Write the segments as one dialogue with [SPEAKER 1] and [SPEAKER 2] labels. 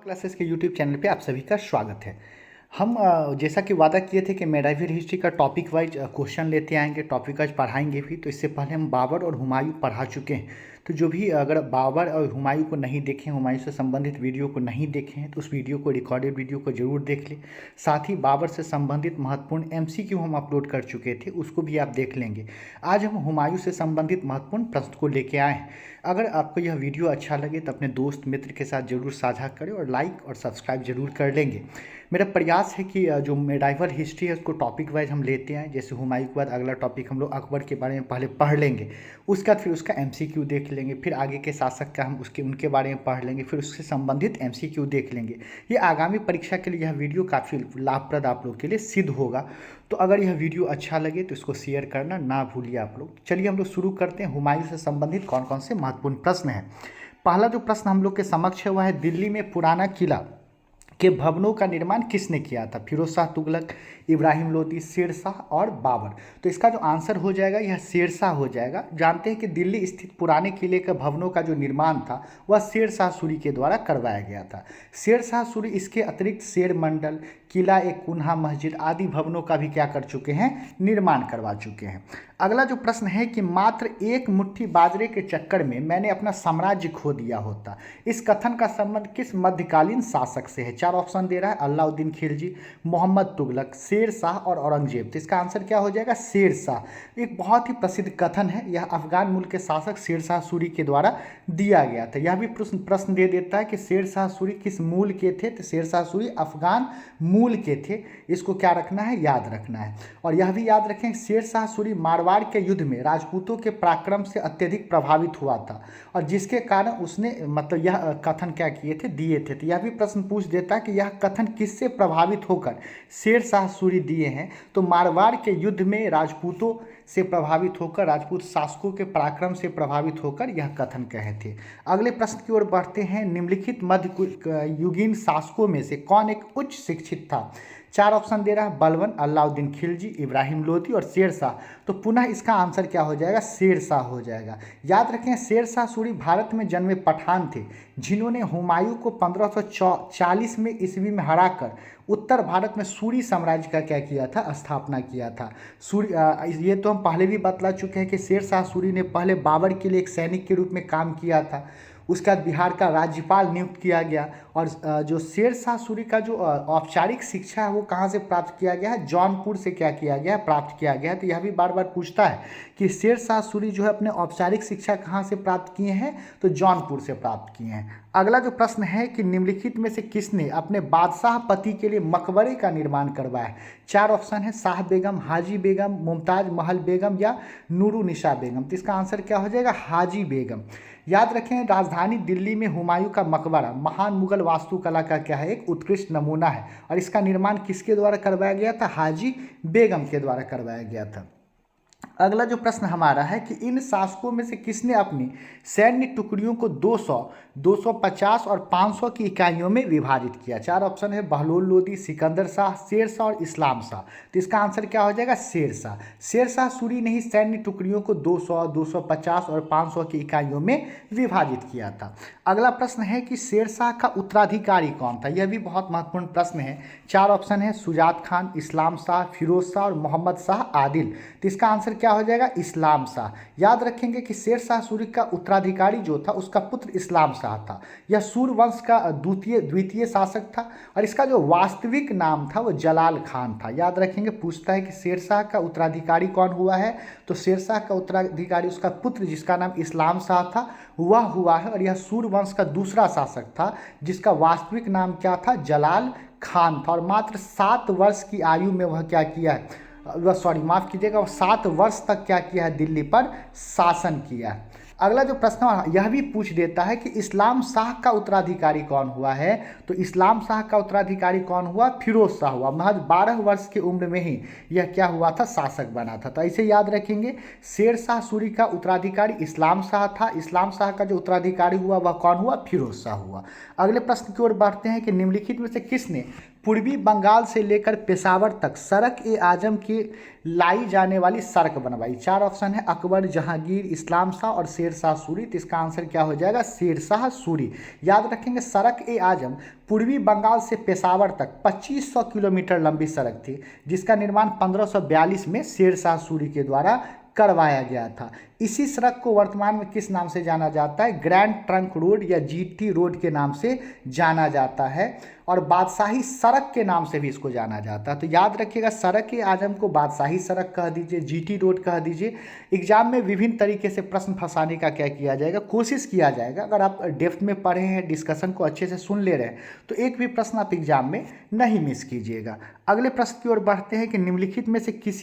[SPEAKER 1] Classes के YouTube channel पे आप सभी का स्वागत है। हम जैसा कि वादा किए थे कि मेडाइवल हिस्ट्री का टॉपिक वाइज क्वेश्चन लेते आएंगे, टॉपिक वाइज पढ़ाएंगे भी। तो इससे पहले हम बाबर और हुमायूं पढ़ा चुके हैं। तो जो भी अगर बाबर और हुमायूं को नहीं देखें, हुमायूं से संबंधित वीडियो को नहीं देखे हैं, तो उस वीडियो को, रिकॉर्डेड वीडियो को जरूर देख लें। साथ ही बाबर से संबंधित महत्वपूर्ण MCQ हम अपलोड कर चुके थे, उसको भी आप देख लेंगे। आज हम हुमायूं से संबंधित महत्वपूर्ण प्रश्न को लेके आए हैं। अगर आपको यह वीडियो अच्छा लगे तो अपने दोस्त मित्र के साथ जरूर साझा करें और लाइक और सब्सक्राइब जरूर कर लेंगे। मेरा प्रयास है कि जो मेडाइवल हिस्ट्री है उसको टॉपिक वाइज हम लेते हैं। जैसे हुमायूं के बाद अगला टॉपिक हम लोग अकबर के बारे में पहले पढ़ लेंगे, उसके बाद फिर उसका MCQ देख लेंगे, फिर आगे के शासक का हम उनके बारे में पढ़ लेंगे, फिर उससे संबंधित MCQ देख लेंगे। ये आगामी परीक्षा के लिए यह वीडियो काफ़ी लाभप्रद आप लोग के लिए सिद्ध होगा। तो अगर यह वीडियो अच्छा लगे तो इसको शेयर करना ना भूलिए आप लोग। चलिए हम लोग शुरू करते हैं। हुमायूं से संबंधित कौन कौन से महत्वपूर्ण प्रश्न हैं। पहला जो प्रश्न हम लोग के समक्ष है वह है, दिल्ली में पुराना किला के भवनों का निर्माण किसने किया था? फिरोज शाह तुगलक, इब्राहिम लोदी, शेर शाह और बाबर। तो इसका जो आंसर हो जाएगा यह शेर शाह हो जाएगा। जानते हैं कि दिल्ली स्थित पुराने किले के भवनों का जो निर्माण था वह शेर शाह सूरी के द्वारा करवाया गया था। शेर शाह सूरी इसके अतिरिक्त शेर मंडल, किला एक कुन्हा मस्जिद आदि भवनों का भी क्या कर चुके हैं? निर्माण करवा चुके हैं। अगला जो प्रश्न है कि मात्र एक मुट्ठी बाजरे के चक्कर में मैंने अपना साम्राज्य खो दिया होता, इस कथन का संबंध किस मध्यकालीन शासक से है? चार ऑप्शन दे रहा है, अलाउद्दीन खिलजी, मोहम्मद तुगलक, शेर शाह और औरंगजेब। तो इसका आंसर क्या हो जाएगा? शेर शाह। एक बहुत ही प्रसिद्ध कथन है, यह अफगान मूल के शासक शेर शाह सूरी के द्वारा दिया गया था। यह भी प्रश्न दे देता है कि शेर शाह सूरी किस मूल के थे? तो शेर शाह सूरी अफगान मूल के थे। इसको क्या रखना है? याद रखना है। और यह भी याद रखें, शेर शाह सूरी मारवाड़ के युद्ध में राजपूतों के पराक्रम से अत्यधिक प्रभावित हुआ था और जिसके कारण उसने मतलब यह कथन क्या किए थे? दिए थे। तो यह भी प्रश्न पूछ देता है कि यह कथन किससे प्रभावित होकर शेर शाह सूरी दिए हैं? तो मारवाड़ के युद्ध में राजपूतों से प्रभावित होकर, राजपूत शासकों के पराक्रम से प्रभावित होकर यह कथन कहे थे। अगले प्रश्न की ओर बढ़ते हैं। निम्नलिखित मध्य युगीन शासकों में से कौन एक उच्च शिक्षित था? चार ऑप्शन दे रहा है, बलबन, अलाउद्दीन खिलजी, इब्राहिम लोदी और शेर शाह। तो पुनः इसका आंसर क्या हो जाएगा? शेर शाह हो जाएगा। याद रखें, शेर शाह सूरी भारत में जन्मे पठान थे जिन्होंने हुमायूं को 1540 में ईस्वी में हराकर उत्तर भारत में सूरी साम्राज्य का क्या किया था? स्थापना किया था। ये तो हम पहले भी बतला चुके हैं कि शेर शाह सूरी ने पहले बाबर के लिए एक सैनिक के रूप में काम किया था। उसके बाद बिहार का राज्यपाल नियुक्त किया गया। और जो शेर शाह सूरी का जो औपचारिक शिक्षा है वो कहाँ से प्राप्त किया गया है? जौनपुर से क्या किया गया है? प्राप्त किया गया है। तो यह भी बार बार पूछता है कि शेर शाह सूरी जो है अपने औपचारिक शिक्षा कहाँ से प्राप्त किए हैं? तो जौनपुर से प्राप्त किए हैं। अगला जो प्रश्न है कि निम्नलिखित में से किसने अपने बादशाह पति के लिए मकबरे का निर्माण करवाया? चार ऑप्शन है, शाह बेगम, हाजी बेगम, मुमताज महल बेगम या नूरुनिसा बेगम। तो इसका आंसर क्या हो जाएगा? हाजी बेगम। याद रखें, राजधानी दिल्ली में हुमायूं का मकबरा महान मुगल वास्तुकला का क्या है? एक उत्कृष्ट नमूना है। और इसका निर्माण किसके द्वारा करवाया गया था? हाजी बेगम के द्वारा करवाया गया था। अगला जो प्रश्न हमारा है कि इन शासकों में से किसने अपनी सैन्य टुकड़ियों को 200, 250 और 500 की इकाइयों में विभाजित किया? चार ऑप्शन है, बहलोल लोदी, सिकंदर शाह, शेर शाह और इस्लाम शाह। तो इसका आंसर क्या हो जाएगा? शेर शाह। शेर शाह सूरी ने ही सैन्य टुकड़ियों को 200, 250 और 500 की इकाइयों में विभाजित किया था। अगला प्रश्न है कि शेर शाह का उत्तराधिकारी कौन था? यह भी बहुत महत्वपूर्ण प्रश्न है। चार ऑप्शन है, शुजात खान, इस्लाम शाह, फिरोज शाह और मोहम्मद शाह आदिल। तो इसका आंसर क्या हो जाएगा? इस्लाम शाह। याद रखेंगे कि शेर शाह सूरी का उत्तराधिकारी जो था उसका पुत्र इस्लाम शाह था। यह सूर वंश का द्वितीय शासक था और इसका जो वास्तविक नाम था वो जलाल खान था। याद रखेंगे, पूछता है कि शेर शाह का उत्तराधिकारी कौन हुआ है? तो शेर शाह का उत्तराधिकारी उसका पुत्र जिसका नाम इस्लाम शाह था वह हुआ है। और यह सूर वंश का दूसरा शासक था जिसका वास्तविक नाम क्या था? जलाल खान था। और मात्र 7 वर्ष की आयु में वह क्या किया है? माफ़ कीजिएगा, वो 7 वर्ष तक क्या किया है? दिल्ली पर शासन किया है। अगला जो प्रश्न यह भी पूछ देता है कि इस्लाम शाह का उत्तराधिकारी कौन हुआ है? तो इस्लाम शाह का उत्तराधिकारी कौन हुआ? फिरोज शाह हुआ। महज 12 वर्ष की उम्र में ही यह क्या हुआ था? शासक बना था। तो ऐसे याद रखेंगे, शेर शाह सूरी का उत्तराधिकारी इस्लाम शाह था। इस्लाम शाह का जो उत्तराधिकारी हुआ वह कौन हुआ? फिरोज शाह हुआ। अगले प्रश्न की ओर बढ़ते हैं कि निम्नलिखित में से किसने पूर्वी बंगाल से लेकर पेशावर तक सड़क ए आजम की लाई जाने वाली सड़क बनवाई। 4 ऑप्शन है, अकबर, जहांगीर, इस्लाम शाह और शेर शाह सूरी। तो इसका आंसर क्या हो जाएगा, शेर शाह सूरी। याद रखेंगे सड़क ए आजम पूर्वी बंगाल से पेशावर तक 2500 किलोमीटर लंबी सड़क थी, जिसका निर्माण 1542 में शेर शाह सूरी के द्वारा करवाया गया था। इसी सड़क को वर्तमान में किस नाम से जाना जाता है, ग्रैंड ट्रंक रोड या जीटी रोड के नाम से जाना जाता है, और बादशाही सड़क के नाम से भी इसको जाना जाता है। तो याद रखिएगा सड़क ए आजम को बादशाही सड़क कह दीजिए, जीटी रोड कह दीजिए। एग्जाम में विभिन्न तरीके से प्रश्न फंसाने का क्या किया जाएगा, कोशिश किया जाएगा। अगर आप डेप्थ में पढ़े हैं, डिस्कशन को अच्छे से सुन ले रहे हैं, तो एक भी प्रश्न आप एग्जाम में नहीं मिस कीजिएगा। अगले प्रश्न की ओर बढ़ते हैं कि निम्नलिखित में से किस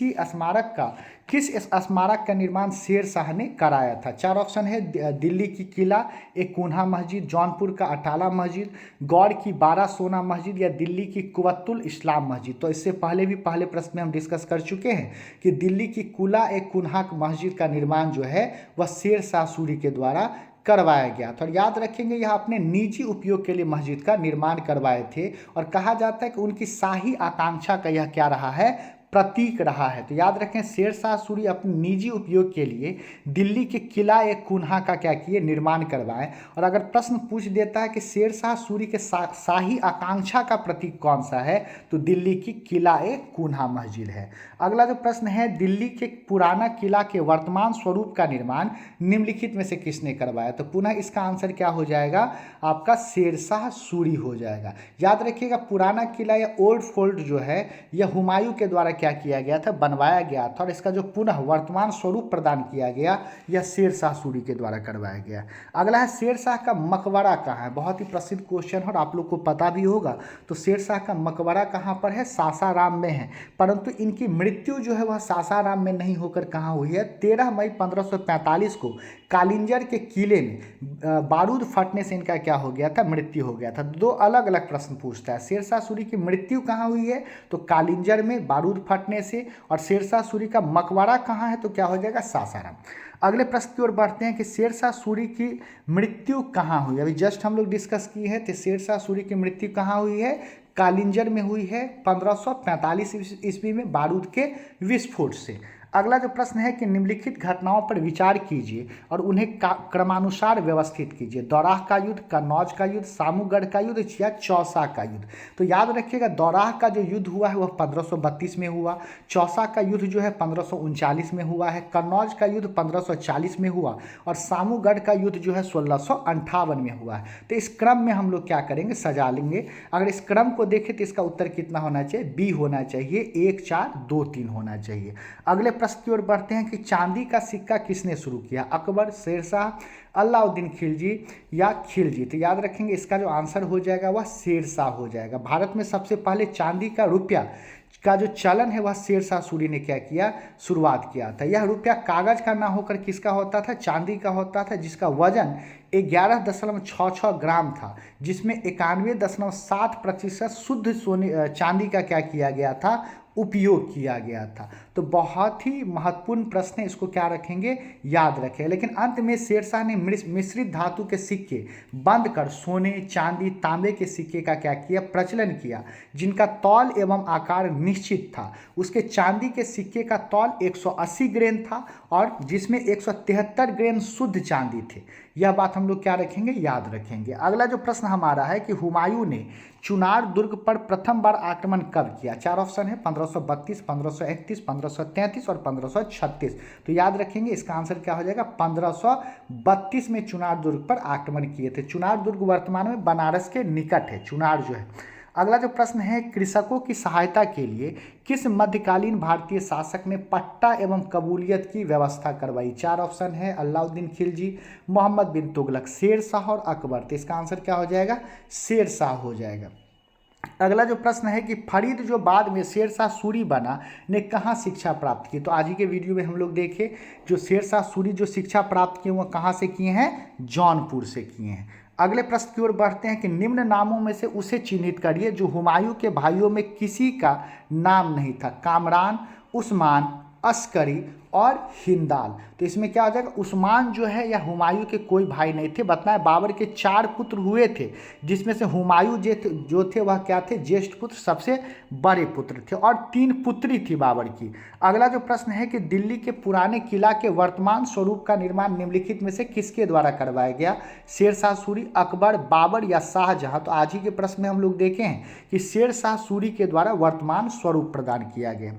[SPEAKER 1] स्मारक का निर्माण शेर शाह ने कराया था। 4 ऑप्शन है, दिल्ली की किला, एक कुन्हा मस्जिद, जौनपुर का अटाला मस्जिद, गौड़ की 12 सोना मस्जिद या दिल्ली की कुवत्तुल इस्लाम मस्जिद। तो इससे पहले प्रश्न में हम डिस्कस कर चुके हैं कि दिल्ली की कुला एक कुन्हा मस्जिद का निर्माण जो है वह शेर शाह सूरी के द्वारा करवाया गया था। और याद रखेंगे यह अपने निजी उपयोग के लिए मस्जिद का निर्माण करवाए थे, और कहा जाता है कि उनकी शाही आकांक्षा का यह क्या रहा है, प्रतीक रहा है। तो याद रखें शेर शाह सूरी अपने निजी उपयोग के लिए दिल्ली के किला एक कुन्हा का क्या किए, निर्माण करवाए। और अगर प्रश्न पूछ देता है कि शेर शाह सूरी के शाही आकांक्षा का प्रतीक कौन सा है, तो दिल्ली की किला एक कुन्हा मस्जिद है। अगला जो प्रश्न है, दिल्ली के पुराना किला के वर्तमान स्वरूप का निर्माण निम्नलिखित में से किसने करवाया। तो पुनः इसका आंसर क्या हो जाएगा, आपका शेर शाह सूरी हो जाएगा। याद रखिएगा पुराना किला या ओल्ड फोर्ट जो है यह हुमायूं के द्वारा क्या किया गया था, बनवाया गया था, और इसका जो पुनः वर्तमान स्वरूप प्रदान किया गया यह शेर शाह सूरी के द्वारा करवाया गया। अगला है शेर शाह का मकबरा कहाँ है। बहुत ही प्रसिद्ध क्वेश्चन है और आप लोग को पता भी होगा। तो शेर शाह का मकबरा कहाँ पर है, सासाराम में है। परंतु इनकी मृत्यु जो है वह सासाराम में नहीं होकर कहाँ हुई है, 13 मई 1545 को कालिंजर के किले में बारूद फटने से इनका क्या हो गया था, मृत्यु हो गया था। दो अलग अलग प्रश्न पूछता है, शेर शाह सूरी की मृत्यु कहाँ हुई है, तो कालिंजर में बारूद फटने से, और शेर शाह सूरी का मकबरा कहाँ है, तो क्या हो जाएगा, सासाराम। अगले प्रश्न की ओर बढ़ते हैं कि शेर शाह सूरी की मृत्यु कहाँ हुई। अभी जस्ट हम लोग डिस्कस किए हैं, तो शेर शाह सूरी की मृत्यु कहाँ हुई है, कालिंजर में हुई है 1545 ईस्वी में बारूद के विस्फोट से। अगला जो प्रश्न है कि निम्नलिखित घटनाओं पर विचार कीजिए और उन्हें क्रमानुसार व्यवस्थित कीजिए। दौराह का युद्ध, कन्नौज का युद्ध, सामूगढ़ का युद्ध या चौसा का युद्ध। तो याद रखिएगा दौराह का जो युद्ध हुआ है वह 1532 में हुआ, चौसा का युद्ध जो है 1539 में हुआ है, कन्नौज का युद्ध 1540 में हुआ, और सामूगढ़ का युद्ध जो है 1658 में हुआ है। तो इस क्रम में हम लोग क्या करेंगे, सजा लेंगे। अगर इस क्रम को देखें तो इसका उत्तर कितना होना चाहिए, बी होना चाहिए, 1 4 2 3 होना चाहिए। अगले प्रश्न की ओर बढ़ते हैं कि चांदी का सिक्का किसने शुरू किया, अकबर, शेरशाह, अलाउद्दीन खिलजी या खिलजी। तो याद रखेंगे इसका जो आंसर हो जाएगा वह शेरशाह हो जाएगा। भारत में सबसे पहले चांदी का रुपया का जो चलन है वह शेर शाह सूरी ने क्या किया, शुरुआत किया था। यह रुपया कागज का ना होकर किसका होता था, चांदी का होता था, जिसका वजन 11.66 ग्राम था, जिसमें 91.7% शुद्ध सोने चांदी का क्या किया गया था, उपयोग किया गया था। तो बहुत ही महत्वपूर्ण प्रश्न है, इसको क्या रखेंगे, याद रखें। लेकिन अंत में शेरशाह ने मिश्रित धातु के सिक्के बंद कर सोने, चांदी, तांबे के सिक्के का क्या किया, प्रचलन किया, जिनका तौल एवं आकार निश्चित था। उसके चांदी के सिक्के का तौल 180 ग्रेन था और जिसमें 173 ग्रेन शुद्ध चांदी थे। यह बात हम लोग क्या रखेंगे, याद रखेंगे। अगला जो प्रश्न हमारा है कि हुमायूं ने चुनार दुर्ग पर प्रथम बार आक्रमण कब किया। 4 ऑप्शन है, 1532, 1531, 1533 और 1536। तो याद रखेंगे इसका आंसर क्या हो जाएगा, 1532 में चुनार दुर्ग पर आक्रमण किए थे। चुनार दुर्ग वर्तमान में बनारस के निकट है, चुनार जो है। अगला जो प्रश्न है, कृषकों की सहायता के लिए किस मध्यकालीन भारतीय शासक ने पट्टा एवं कबूलियत की व्यवस्था करवाई। 4 ऑप्शन है, अलाउद्दीन खिलजी, मोहम्मद बिन तुगलक, शेर शाह और अकबर। तो इसका आंसर क्या हो जाएगा, शेर शाह हो जाएगा। अगला जो प्रश्न है कि फरीद जो बाद में शेर शाह सूरी बना ने कहाँ शिक्षा प्राप्त की। तो आज ही के वीडियो में हम लोग देखे जो शेर शाह सूरी जो शिक्षा प्राप्त किए वह कहाँ से किए हैं, जौनपुर से किए हैं। अगले प्रश्न की ओर बढ़ते हैं कि निम्न नामों में से उसे चिन्हित करिए जो हुमायूं के भाइयों में किसी का नाम नहीं था। कामरान, उस्मान, अस्करी और हिंदाल। तो इसमें क्या हो जाएगा, उस्मान जो है या हुमायूं के कोई भाई नहीं थे। बताया बाबर के 4 पुत्र हुए थे, जिसमें से हुमायूं जो थे वह क्या थे, ज्येष्ठ पुत्र, सबसे बड़े पुत्र थे, और 3 पुत्री थी बाबर की। अगला जो प्रश्न है कि दिल्ली के पुराने किला के वर्तमान स्वरूप का निर्माण निम्नलिखित में से किसके द्वारा करवाया गया, शेरशाह सूरी, अकबर, बाबर या शाहजहां। तो आज ही के प्रश्न में हम लोग देखे हैं कि शेरशाह सूरी के द्वारा वर्तमान स्वरूप प्रदान किया गया।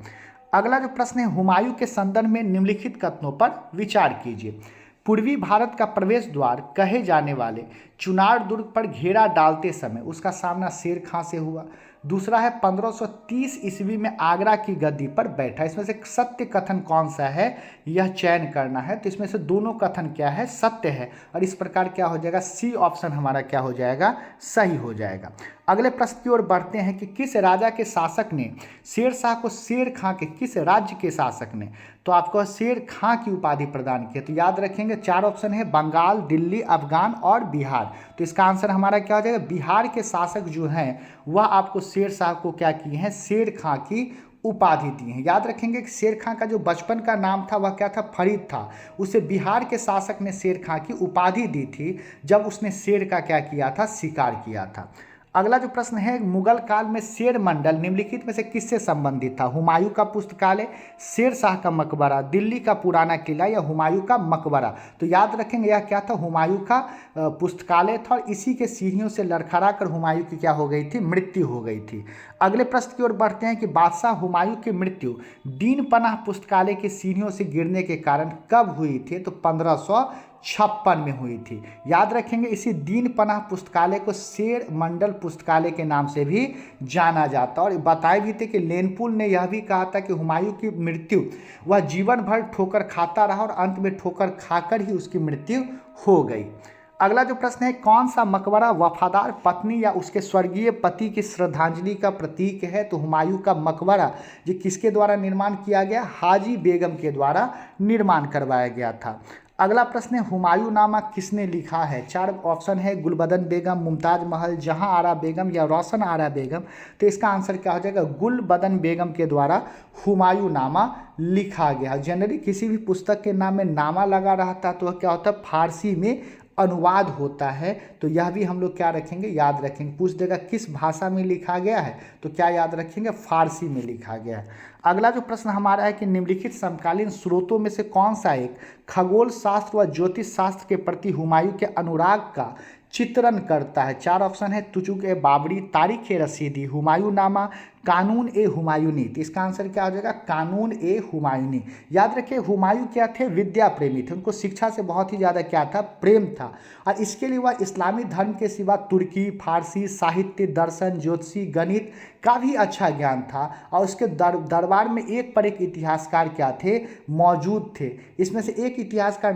[SPEAKER 1] अगला जो प्रश्न है, हुमायूं के संदर्भ में निम्नलिखित कथनों पर विचार कीजिए। पूर्वी भारत का प्रवेश द्वार कहे जाने वाले चुनार दुर्ग पर घेरा डालते समय उसका सामना शेर खां से हुआ। दूसरा है 1530 ईस्वी में आगरा की गद्दी पर बैठा। इसमें से सत्य कथन कौन सा है, यह चयन करना है। तो इसमें से दोनों कथन क्या है, सत्य है, और इस प्रकार क्या हो जाएगा, सी ऑप्शन हमारा क्या हो जाएगा, सही हो जाएगा। अगले प्रश्न की ओर बढ़ते हैं कि किस राजा के शासक ने शेरशाह को शेर खां के, किस राज्य के शासक ने, तो आपको शेर खां की उपाधि प्रदान की। तो याद रखेंगे 4 ऑप्शन है, बंगाल, दिल्ली, अफगान और बिहार। तो इसका आंसर हमारा क्या हो जाएगा, बिहार के शासक जो हैं वह आपको शेरशाह को क्या किए हैं, शेर खां की उपाधि दी है। याद रखेंगे कि शेर खां का जो बचपन का नाम था वह क्या था, फरीद था। उसे बिहार के शासक ने शेर खां की उपाधि दी थी जब उसने शेर का क्या किया था, शिकार किया था। अगला जो प्रश्न है, मुगल काल में शेर मंडल निम्नलिखित में से किससे संबंधित था, हुमायूं का पुस्तकालय, शेर शाह का मकबरा, दिल्ली का पुराना किला या हुमायूं का मकबरा। तो याद रखेंगे यह क्या था, हुमायूं का पुस्तकालय था, और इसी के सीढ़ियों से लड़खड़ा कर हुमायूं की क्या हो गई थी, मृत्यु हो गई थी। अगले प्रश्न की ओर बढ़ते हैं कि बादशाह हुमायूं की मृत्यु दीन पनाह पुस्तकालय की सीढ़ियों से गिरने के कारण कब हुई थी, तो 1556 में हुई थी। याद रखेंगे इसी दीन पनाह पुस्तकालय को शेर मंडल पुस्तकालय के नाम से भी जाना जाता, और बताए भी थे कि लेनपुल ने यह भी कहा था कि हुमायूं की मृत्यु वह जीवन भर ठोकर खाता रहा और अंत में ठोकर खाकर ही उसकी मृत्यु हो गई। अगला जो प्रश्न है, कौन सा मकबरा वफादार पत्नी या उसके स्वर्गीय पति की श्रद्धांजलि का प्रतीक है, तो हुमायूं का मकबरा जो किसके द्वारा निर्माण किया गया, हाजी बेगम के द्वारा निर्माण करवाया गया था। अगला प्रश्न है, हुमायूं नामा किसने लिखा है। 4 ऑप्शन है, गुलबदन बेगम, मुमताज महल, जहां आरा बेगम या रोशन आरा बेगम। तो इसका आंसर क्या हो जाएगा, गुलबदन बेगम के द्वारा हुमायूं नामा लिखा गया। जनरली किसी भी पुस्तक के नाम में नामा लगा रहता है तो वह क्या होता है, फारसी में अनुवाद होता है। तो यह भी हम लोग क्या रखेंगे, याद रखेंगे। पूछ देगा किस भाषा में लिखा गया है, तो क्या याद रखेंगे, फारसी में लिखा गया है। अगला जो प्रश्न हमारा है कि निम्नलिखित समकालीन स्रोतों में से कौन सा एक खगोल शास्त्र व ज्योतिष शास्त्र के प्रति हुमायूं के अनुराग का चित्रण करता है। 4 ऑप्शन है, तुजुक ए बाबरी, तारीख ए रसीदी, हुमायूं नामा, कानून ए हुमायूनी। तो इसका आंसर क्या हो जाएगा, कानून ए हुमायूनी। याद रखिए हुमायूं क्या थे, विद्या प्रेमी थे, उनको शिक्षा से बहुत ही ज़्यादा क्या था, प्रेम था, और इसके लिए वह इस्लामी धर्म के सिवा तुर्की, फारसी, साहित्य, दर्शन, ज्योतिषी, गणित का भी अच्छा ज्ञान था, और उसके दरबार में एक पर एक इतिहासकार क्या थे, मौजूद थे। इसमें से एक इतिहासकार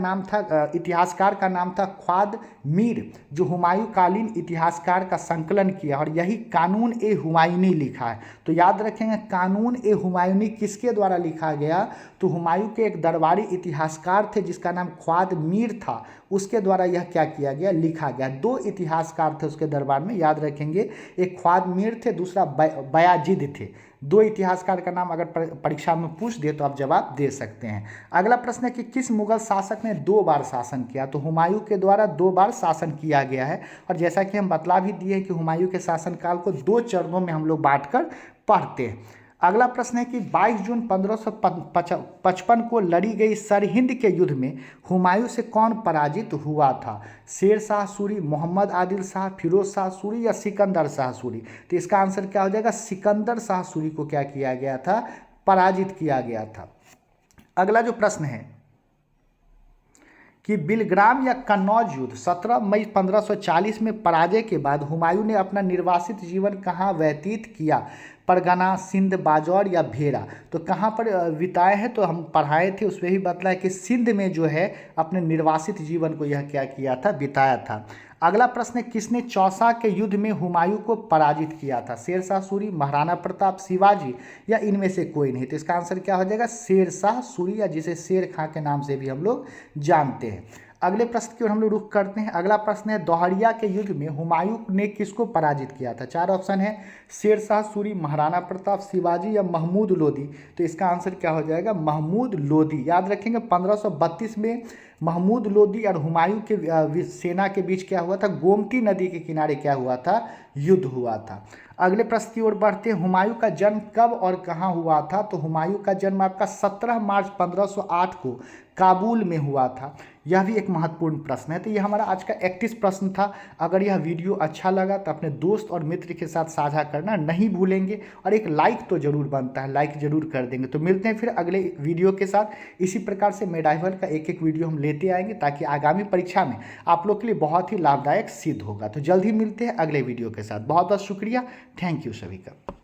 [SPEAKER 1] का नाम था ख्वाद मीर, जो हुमायूं कालीन इतिहासकार का संकलन किया, और यही कानून ए हुमायूनी लिखा है। तो याद रखेंगे कानून ए हुमायूनी किसके द्वारा लिखा गया, तो हुमायूं के एक दरबारी इतिहासकार थे जिसका नाम ख्वाद मीर था, उसके द्वारा यह क्या किया गया, लिखा गया। 2 इतिहासकार थे उसके दरबार में, याद रखेंगे, एक ख्वाद मीर थे, दूसरा बयाजिद थे। 2 इतिहासकार का नाम अगर परीक्षा में पूछ दे तो आप जवाब दे सकते हैं। अगला प्रश्न है कि किस मुगल शासक ने 2 बार शासन किया, तो हुमायूं के द्वारा 2 बार शासन किया गया है, और जैसा कि हम बतला भी दिए कि हुमायूं के शासनकाल को 2 चरणों में हम लोग बांटकर पढ़ते हैं। अगला प्रश्न है कि 22 जून 1555 को लड़ी गई सरहिंद के युद्ध में हुमायूं से कौन पराजित हुआ था, शेर शाह सूरी, मोहम्मद आदिल शाह, फिरोज शाह सूरी या सिकंदर शाह सूरी। तो इसका आंसर क्या हो जाएगा, सिकंदर शाह सूरी को क्या किया गया था, पराजित किया गया था। अगला जो प्रश्न है कि बिलग्राम या कन्नौज युद्ध 17 मई 1540 में पराजय के बाद हुमायूं ने अपना निर्वासित जीवन कहाँ व्यतीत किया, परगना, सिंध, बाजौर या भेरा। तो कहाँ पर बिताए हैं, तो हम पढ़ाए थे उसमें भी बतलाया कि सिंध में जो है अपने निर्वासित जीवन को यह क्या किया था, बिताया था। अगला प्रश्न है किसने चौसा के युद्ध में हुमायूं को पराजित किया था, शेरशाह सूरी, महाराणा प्रताप, शिवाजी या इनमें से कोई नहीं। तो इसका आंसर क्या हो जाएगा, शेरशाह सूरी, या जिसे शेर खां के नाम से भी हम लोग जानते हैं। अगले प्रश्न की ओर हम लोग रुख करते हैं। अगला प्रश्न है, दोहरिया के युद्ध में हुमायूं ने किसको पराजित किया था? 4 ऑप्शन है, शेरशाह सूरी, महाराणा प्रताप, शिवाजी या महमूद लोदी। तो इसका आंसर क्या हो जाएगा? महमूद लोदी। याद रखेंगे 1532 में महमूद लोदी और हुमायूं के सेना के बीच क्या हुआ था? गोमती नदी के किनारे क्या हुआ था? युद्ध हुआ था। अगले प्रश्न की ओर बढ़ते हैं, हुमायूं का जन्म कब और कहाँ हुआ था? तो हुमायूं का जन्म आपका 17 मार्च 1508 को काबुल में हुआ था। यह भी एक महत्वपूर्ण प्रश्न है। तो ये हमारा आज का 31 प्रश्न था। अगर यह वीडियो अच्छा लगा तो अपने दोस्त और मित्र के साथ साझा करना नहीं भूलेंगे, और एक लाइक तो जरूर बनता है, लाइक जरूर कर देंगे। तो मिलते हैं फिर अगले वीडियो के साथ। इसी प्रकार से मेडाइवल का एक एक वीडियो हम लेते आएंगे, ताकि आगामी परीक्षा में आप लोग के लिए बहुत ही लाभदायक सिद्ध होगा। तो जल्द ही मिलते हैं अगले वीडियो के साथ। बहुत बहुत शुक्रिया, थैंक यू सभी का।